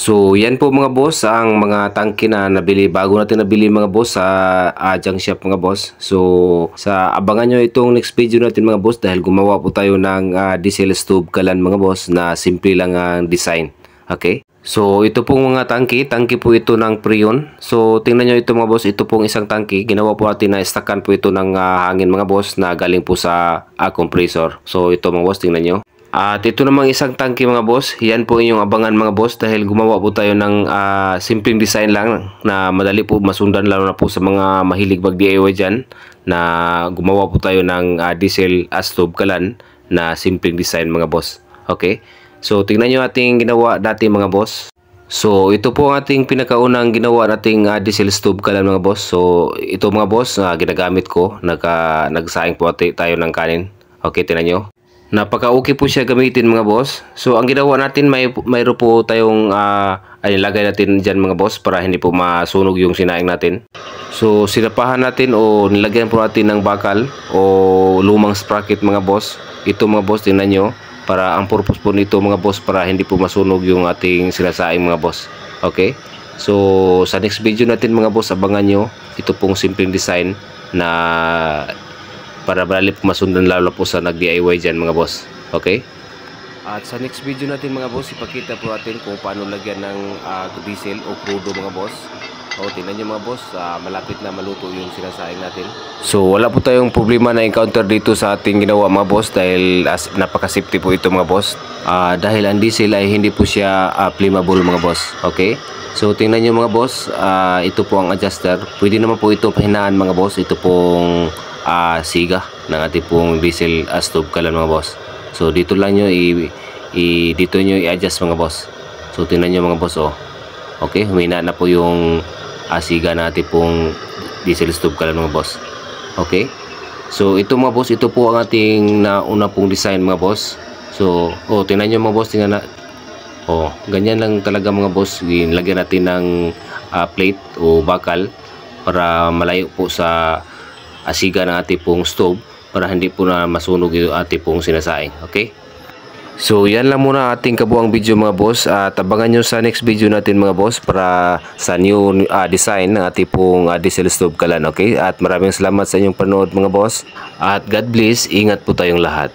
So, yan po mga boss ang mga tangke na nabili bago natin nabili mga boss sa junk shop mga boss. So, sa abangan nyo itong next video natin mga boss dahil gumawa po tayo ng diesel stove kalan mga boss na simple lang ang design. Okay? So, ito pong mga tangke po ito ng Freon. So, tingnan nyo ito mga boss, ito pong isang tangke. Ginawa po natin na stackan po ito ng hangin mga boss na galing po sa compressor. So, ito mga boss, tingnan nyo. At ito namang isang tangke mga boss, yan po inyong abangan mga boss dahil gumawa po tayo ng simpleng design lang na madali po masundan lalo na po sa mga mahilig mag-DIY dyan na gumawa po tayo ng diesel stove kalan na simpleng design mga boss. Okay? So tingnan nyo ating ginawa dati mga boss. So ito po ang ating pinakaunang ginawa nating diesel stove kalan mga boss. So ito mga boss ginagamit ko, nagsaing po tayo ng kanin. Okay, tingnan nyo. Napaka-okay po siya gamitin mga boss. So ang ginawa natin mayroon po tayong ilagay natin dyan mga boss para hindi po masunog yung sinaing natin. So sinapahan natin o nilagyan po natin ng bakal o lumang sprocket mga boss. Ito mga boss, tingnan nyo. Para ang purpose po nito mga boss para hindi po masunog yung ating sinasaing mga boss. Okay? So sa next video natin mga boss, abangan nyo ito pong simpleng design na para madali po masundan lalo po sa nag-DIY dyan mga boss. Okay? At sa next video natin mga boss, ipakita po natin kung paano lagyan ng diesel o crudo mga boss. O tingnan nyo mga boss, malapit na maluto yung sinasaing natin. So wala po tayong problema na encounter dito sa ating ginawa mga boss dahil napaka-safety po ito mga boss. Dahil ang diesel ay hindi po siya flammable mga boss. Okay? So tingnan nyo mga boss, ito po ang adjuster. Pwede naman po ito pahinaan mga boss. Ito pong siga ng ating pong diesel stove kalan mga boss. So dito lang nyo dito nyo i-adjust mga boss. So tingnan nyo mga boss okay, humina na po yung siga ng ating pong diesel stove kalan mga boss. Okay, so ito mga boss, ito po ang ating nauna pong design mga boss. So tingnan nyo mga boss, tingnan na ganyan lang talaga mga boss. Lagyan natin ng plate o bakal para malayo po sa asiga ng ating pong stove para hindi po na masunog yung ating pong sinasaing. Okay? So yan lang muna ating kabuang video mga boss. Tabangan nyo sa next video natin mga boss para sa new design ng ating pong diesel stove kalan. Okay? At maraming salamat sa inyong panood mga boss. At God bless. Ingat po tayong lahat.